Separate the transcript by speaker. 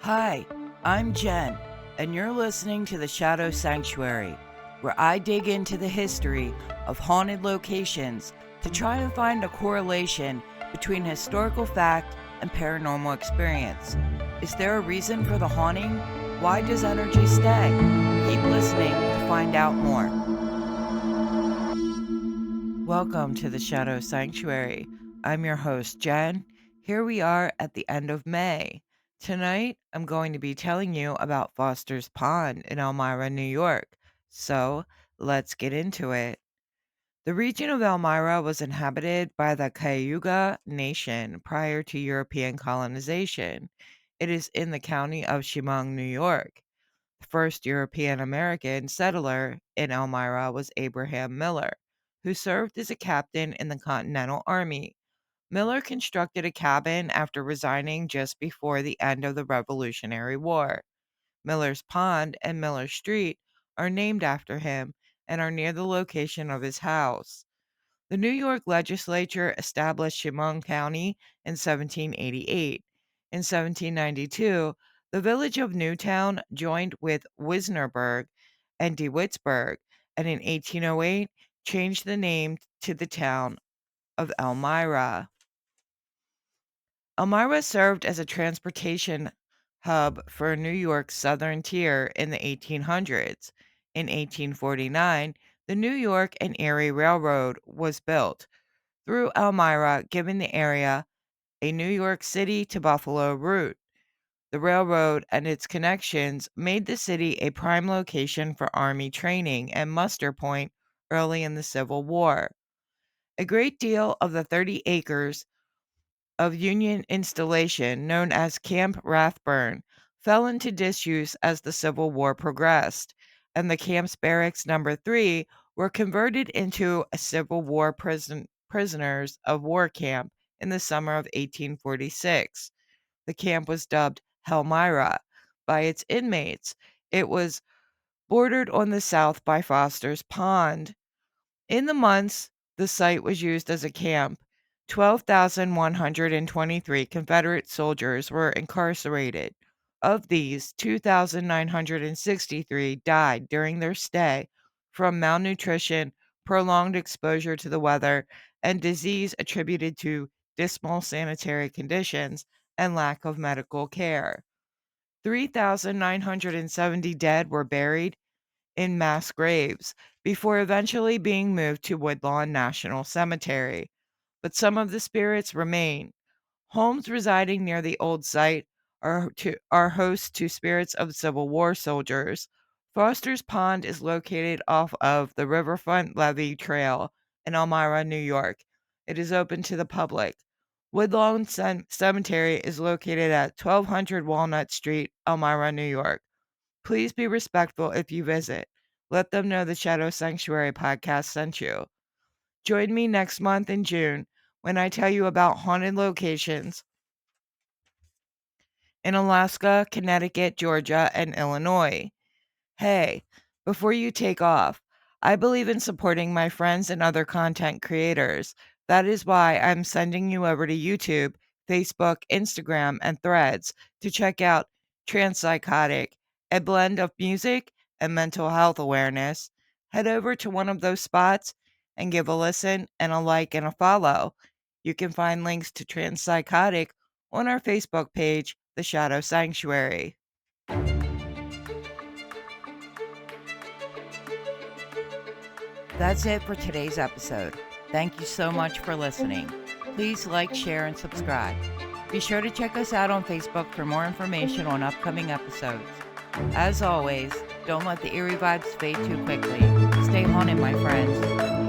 Speaker 1: Hi, I'm Jen, and you're listening to the Shadow Sanctuary, where I dig into the history of haunted locations to try and find a correlation between historical fact and paranormal experience. Is there a reason for the haunting? Why does energy stay? Keep listening to find out more. Welcome to the Shadow Sanctuary. I'm your host, Jen. Here we are at the end of May. Tonight, I'm going to be telling you about Foster's Pond in Elmira, New York. So, let's get into it. The region of Elmira was inhabited by the Cayuga Nation prior to European colonization. It is in the county of Chemung, New York. The first European American settler in Elmira was Abraham Miller, who served as a captain in the Continental Army. Miller constructed a cabin after resigning just before the end of the Revolutionary War. Miller's Pond and Miller Street are named after him and are near the location of his house. The New York legislature established Chemung County in 1788. In 1792, the village of Newtown joined with Wisnerburg and DeWittsburg, and in 1808 changed the name to the town of Elmira. Elmira served as a transportation hub for New York's southern tier in the 1800s. In 1849, the New York and Erie Railroad was built through Elmira, giving the area a New York City to Buffalo route. The railroad and its connections made the city a prime location for Army training and muster point early in the Civil War. A great deal of the 30 acres of Union installation, known as Camp Rathburn, fell into disuse as the Civil War progressed, and the camp's barracks number 3 were converted into a Civil War prisoners of war camp in the summer of 1846. The camp was dubbed Helmira by its inmates. It was bordered on the south by Foster's Pond. In the months the site was used as a camp, 12,123 Confederate soldiers were incarcerated. Of these, 2,963 died during their stay from malnutrition, prolonged exposure to the weather, and disease attributed to dismal sanitary conditions and lack of medical care. 3,970 dead were buried in mass graves before eventually being moved to Woodlawn National Cemetery, but some of the spirits remain. Homes residing near the old site are host to spirits of Civil War soldiers. Foster's Pond is located off of the Riverfront Levee Trail in Elmira, New York. It is open to the public. Woodlawn Cemetery is located at 1200 Walnut Street, Elmira, New York. Please be respectful if you visit. Let them know the Shadow Sanctuary podcast sent you. Join me next month in June when I tell you about haunted locations in Alaska, Connecticut, Georgia, and Illinois. Hey, before you take off, I believe in supporting my friends and other content creators. That is why I'm sending you over to YouTube, Facebook, Instagram, and Threads to check out Transpsychotic, a blend of music and mental health awareness. Head over to one of those spots and give a listen and a like and a follow. You can find links to Transpsychotic on our Facebook page, The Shadow Sanctuary. That's it for today's episode. Thank you so much for listening. Please like, share, and subscribe. Be sure to check us out on Facebook for more information on upcoming episodes. As always, don't let the eerie vibes fade too quickly. Stay haunted, my friends.